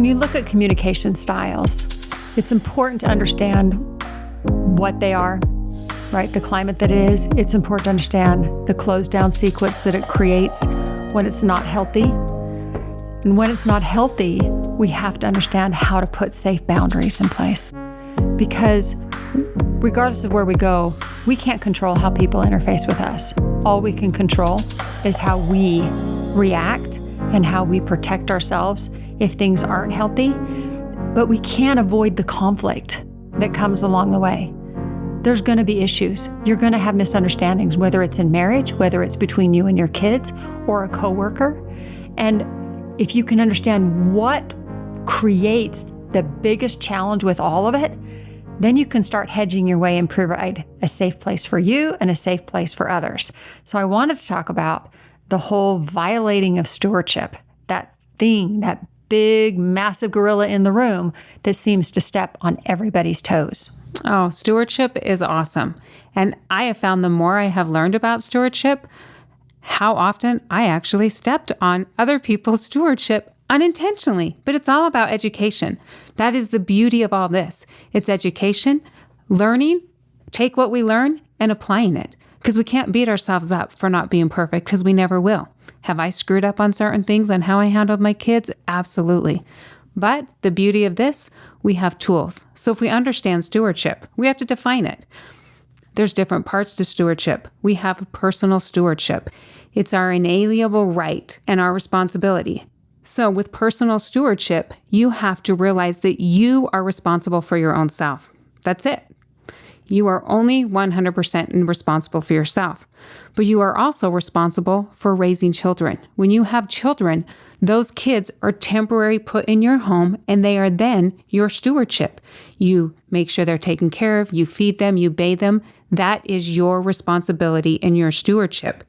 When you look at communication styles, it's important to understand what they are, right? The climate that it is. It's important to understand the closed down sequence that it creates when it's not healthy. And when it's not healthy, we have to understand how to put safe boundaries in place. Because regardless of where we go, we can't control how people interface with us. All we can control is how we react and how we protect ourselves if things aren't healthy. But we can't avoid the conflict that comes along the way. There's going to be issues. You're going to have misunderstandings, whether it's in marriage, whether it's between you and your kids or a coworker. And if you can understand what creates the biggest challenge with all of it, then you can start hedging your way and provide a safe place for you and a safe place for others. So I wanted to talk about the whole violating of stewardship, that thing, that big, massive gorilla in the room that seems to step on everybody's toes. Oh, stewardship is awesome. And I have found the more I have learned about stewardship, how often I actually stepped on other people's stewardship unintentionally. But it's all about education. That is the beauty of all this. It's education, learning, take what we learn and applying it. Because we can't beat ourselves up for not being perfect, because we never will. Have I screwed up on certain things on how I handled my kids? Absolutely. But the beauty of this, we have tools. So if we understand stewardship, we have to define it. There's different parts to stewardship. We have personal stewardship. It's our inalienable right and our responsibility. So with personal stewardship, you have to realize that you are responsible for your own self. That's it. You are only 100% responsible for yourself, but you are also responsible for raising children. When you have children, those kids are temporarily put in your home and they are then your stewardship. You make sure they're taken care of, you feed them, you bathe them. That is your responsibility and your stewardship.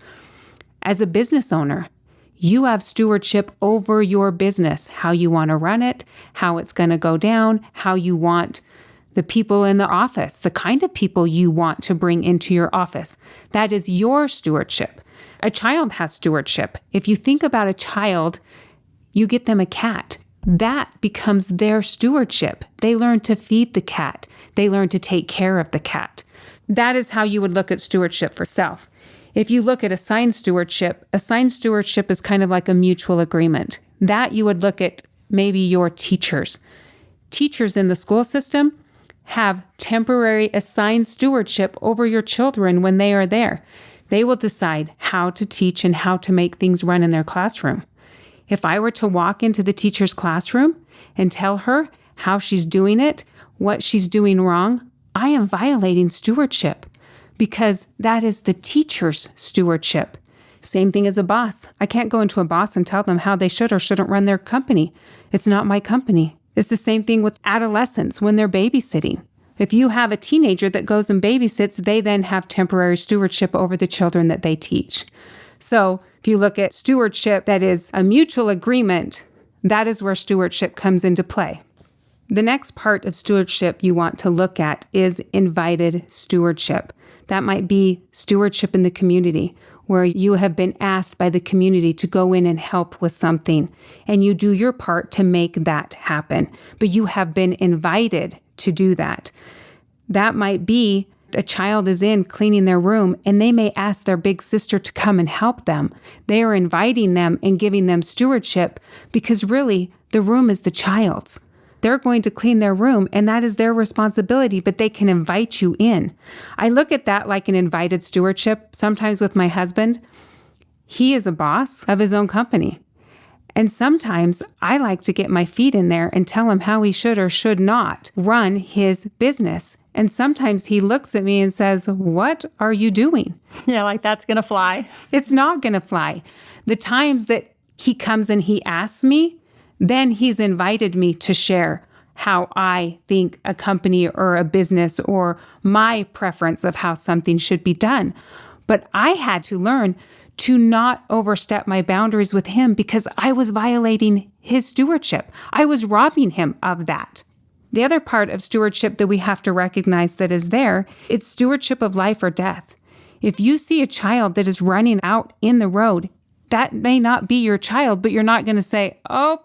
As a business owner, you have stewardship over your business, how you want to run it, how it's going to go down, how you want the people in the office, the kind of people you want to bring into your office. That is your stewardship. A child has stewardship. If you think about a child, you get them a cat. That becomes their stewardship. They learn to feed the cat. They learn to take care of the cat. That is how you would look at stewardship for self. If you look at assigned stewardship is kind of like a mutual agreement. That you would look at maybe your teachers. Teachers in the school system have temporary assigned stewardship over your children when they are there. They will decide how to teach and how to make things run in their classroom. If I were to walk into the teacher's classroom and tell her how she's doing it, what she's doing wrong, I am violating stewardship because that is the teacher's stewardship. Same thing as a boss. I can't go into a boss and tell them how they should or shouldn't run their company. It's not my company. It's the same thing with adolescents when they're babysitting. If you have a teenager that goes and babysits, they then have temporary stewardship over the children that they teach. So if you look at stewardship that is a mutual agreement, that is where stewardship comes into play. The next part of stewardship you want to look at is invited stewardship. That might be stewardship in the community, where you have been asked by the community to go in and help with something, and you do your part to make that happen, but you have been invited to do that. That might be a child is in cleaning their room, and they may ask their big sister to come and help them. They are inviting them and giving them stewardship because really the room is the child's. They're going to clean their room, and that is their responsibility, but they can invite you in. I look at that like an invited stewardship. Sometimes with my husband, he is a boss of his own company. And sometimes I like to get my feet in there and tell him how he should or should not run his business. And sometimes he looks at me and says, "What are you doing?" Yeah, like that's going to fly. It's not going to fly. The times that he comes and he asks me, then he's invited me to share how I think a company or a business or my preference of how something should be done. But I had to learn to not overstep my boundaries with him because I was violating his stewardship. I was robbing him of that. The other part of stewardship that we have to recognize that is there, it's stewardship of life or death. If you see a child that is running out in the road, that may not be your child, but you're not going to say, "Oh,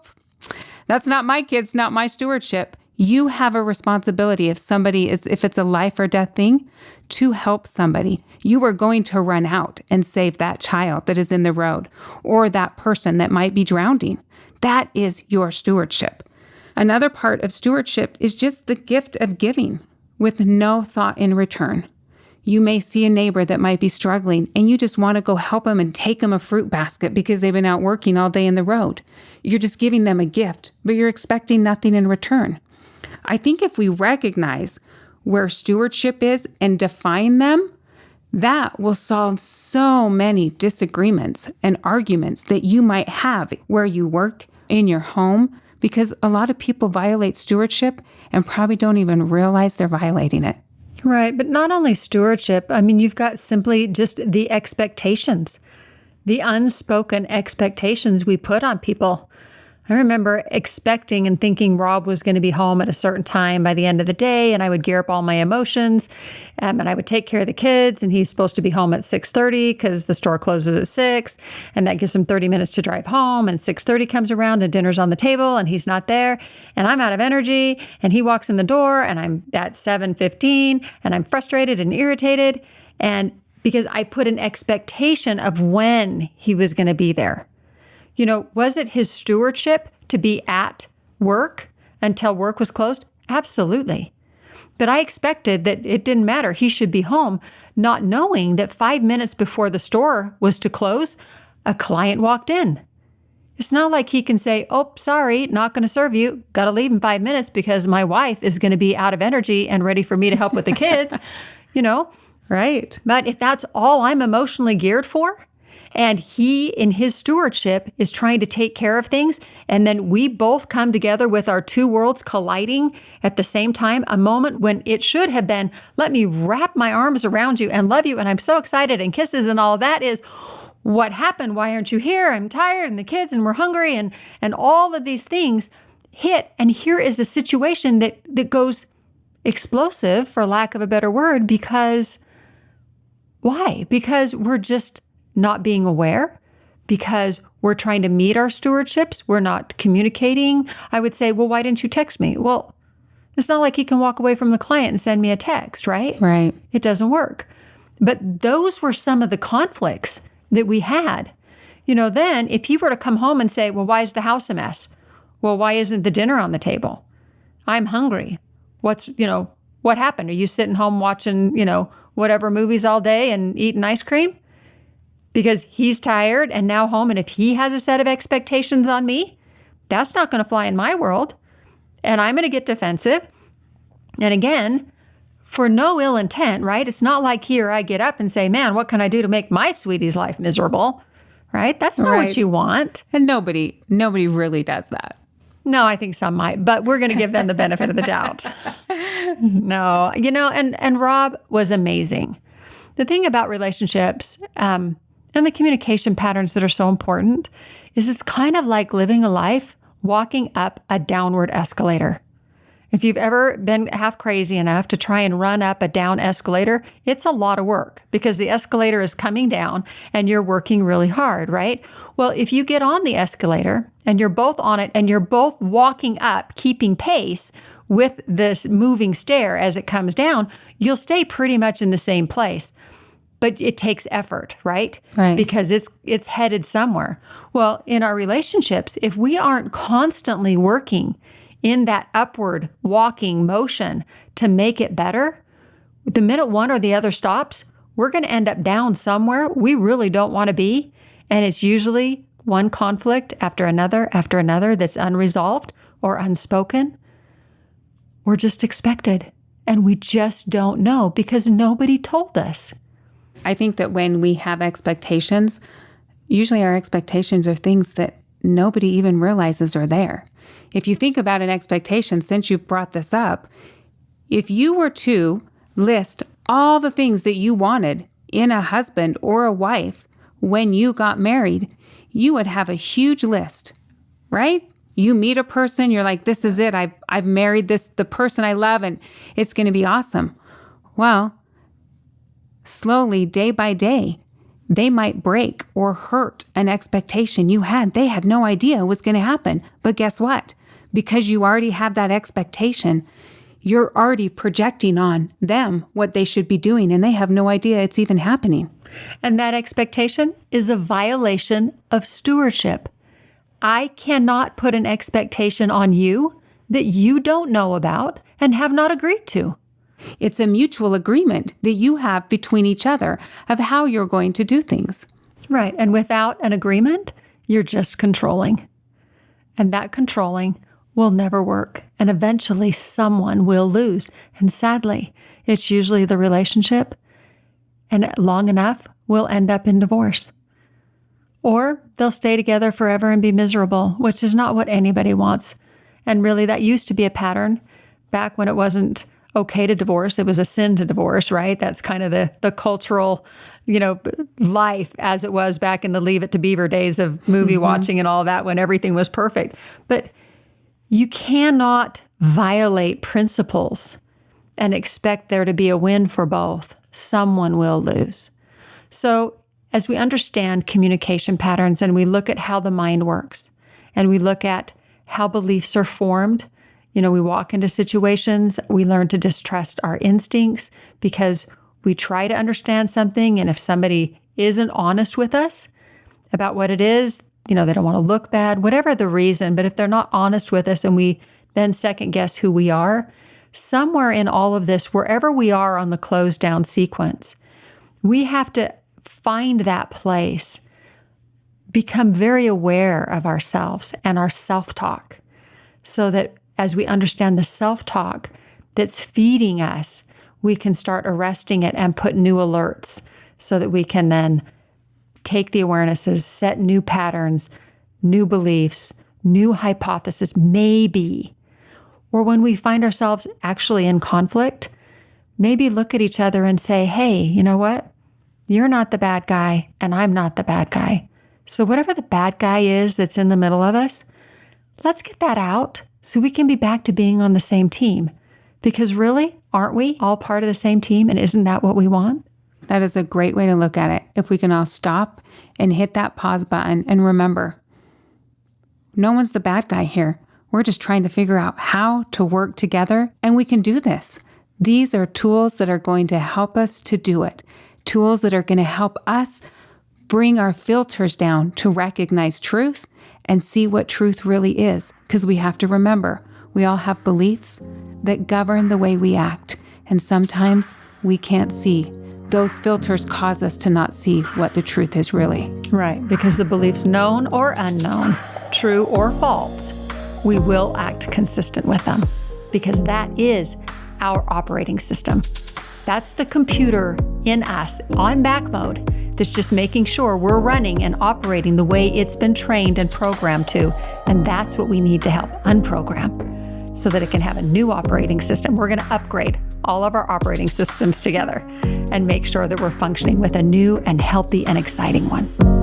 That's not my kids, not my stewardship. You have a responsibility if it's a life or death thing, to help somebody. You are going to run out and save that child that is in the road or that person that might be drowning. That is your stewardship. Another part of stewardship is just the gift of giving with no thought in return. You may see a neighbor that might be struggling and you just want to go help them and take them a fruit basket because they've been out working all day in the road. You're just giving them a gift, but you're expecting nothing in return. I think if we recognize where stewardship is and define them, that will solve so many disagreements and arguments that you might have where you work, in your home, because a lot of people violate stewardship and probably don't even realize they're violating it. Right. But not only stewardship, I mean, you've got simply just the expectations, the unspoken expectations we put on people. I remember expecting and thinking Rob was going to be home at a certain time by the end of the day, and I would gear up all my emotions, and I would take care of the kids, and he's supposed to be home at 6:30 because the store closes at 6, and that gives him 30 minutes to drive home, and 6:30 comes around and dinner's on the table, and he's not there, and I'm out of energy, and he walks in the door, and I'm at 7:15, and I'm frustrated and irritated, and because I put an expectation of when he was going to be there. You know, was it his stewardship to be at work until work was closed? Absolutely. But I expected that it didn't matter. He should be home, not knowing that 5 minutes before the store was to close, a client walked in. It's not like he can say, oh, sorry, not going to serve you. Got to leave in 5 minutes because my wife is going to be out of energy and ready for me to help with the kids, you know? Right. But if that's all I'm emotionally geared for, and he, in his stewardship, is trying to take care of things. And then we both come together with our two worlds colliding at the same time, a moment when it should have been, let me wrap my arms around you and love you. And I'm so excited and kisses and all of that is what happened. Why aren't you here? I'm tired and the kids and we're hungry and all of these things hit. And here is a situation that goes explosive, for lack of a better word, because why? Because we're just not being aware, because we're trying to meet our stewardships. We're not communicating. I would say, well, why didn't you text me? Well, it's not like he can walk away from the client and send me a text, right? Right. It doesn't work. But those were some of the conflicts that we had. You know, then if he were to come home and say, well, why is the house a mess? Well, why isn't the dinner on the table? I'm hungry. What happened? Are you sitting home watching, whatever movies all day and eating ice cream? Because he's tired and now home, and if he has a set of expectations on me, that's not going to fly in my world, and I'm going to get defensive. And again, for no ill intent, right? It's not like here I get up and say, man, what can I do to make my sweetie's life miserable, right? That's not what you want. And nobody really does that. No, I think some might, but we're going to give them the benefit of the doubt. No, and Rob was amazing. The thing about relationships, and the communication patterns that are so important is it's kind of like living a life walking up a downward escalator. If you've ever been half crazy enough to try and run up a down escalator, it's a lot of work because the escalator is coming down and you're working really hard, right? Well, if you get on the escalator and you're both on it and you're both walking up, keeping pace with this moving stair as it comes down, you'll stay pretty much in the same place. But it takes effort, right? Right. Because it's headed somewhere. Well, in our relationships, if we aren't constantly working in that upward walking motion to make it better, the minute one or the other stops, we're going to end up down somewhere we really don't want to be. And it's usually one conflict after another that's unresolved or unspoken. We're just expected. And we just don't know because nobody told us. I think that when we have expectations, usually our expectations are things that nobody even realizes are there. If you think about an expectation, since you brought this up, if you were to list all the things that you wanted in a husband or a wife when you got married, you would have a huge list, right? You meet a person, you're like, this is it. I've married the person I love, and it's going to be awesome. Well, slowly, day by day, they might break or hurt an expectation you had. They had no idea was going to happen. But guess what? because you already have that expectation, you're already projecting on them what they should be doing, and they have no idea it's even happening. And that expectation is a violation of stewardship. I cannot put an expectation on you that you don't know about and have not agreed to. It's a mutual agreement that you have between each other of how you're going to do things. Right. And without an agreement, you're just controlling. And that controlling will never work. And eventually someone will lose. And sadly, it's usually the relationship. And long enough, we'll end up in divorce. Or they'll stay together forever and be miserable, which is not what anybody wants. And really, that used to be a pattern back when it wasn't okay to divorce. It was a sin to divorce, right? That's kind of the cultural, life as it was back in the Leave It to Beaver days of movie watching and all that, when everything was perfect. But you cannot violate principles and expect there to be a win for both. Someone will lose. So as we understand communication patterns and we look at how the mind works and we look at how beliefs are formed, we walk into situations, we learn to distrust our instincts because we try to understand something. And if somebody isn't honest with us about what it is, they don't want to look bad, whatever the reason. But if they're not honest with us and we then second guess who we are, somewhere in all of this, wherever we are on the closed down sequence, we have to find that place, become very aware of ourselves and our self-talk, so that as we understand the self-talk that's feeding us, we can start arresting it and put new alerts so that we can then take the awarenesses, set new patterns, new beliefs, new hypotheses, maybe. Or when we find ourselves actually in conflict, maybe look at each other and say, hey, you know what? You're not the bad guy and I'm not the bad guy. So whatever the bad guy is that's in the middle of us, let's get that out so we can be back to being on the same team. Because really, aren't we all part of the same team? And isn't that what we want? That is a great way to look at it. If we can all stop and hit that pause button and remember, no one's the bad guy here. We're just trying to figure out how to work together, and we can do this. These are tools that are going to help us to do it. Tools that are going to help us bring our filters down to recognize truth and see what truth really is. Because we have to remember, we all have beliefs that govern the way we act. And sometimes we can't see. Those filters cause us to not see what the truth is really. Right, because the beliefs, known or unknown, true or false, we will act consistent with them. Because that is our operating system. That's the computer in us on back mode that's just making sure we're running and operating the way it's been trained and programmed to. And that's what we need to help unprogram so that it can have a new operating system. We're going to upgrade all of our operating systems together and make sure that we're functioning with a new and healthy and exciting one.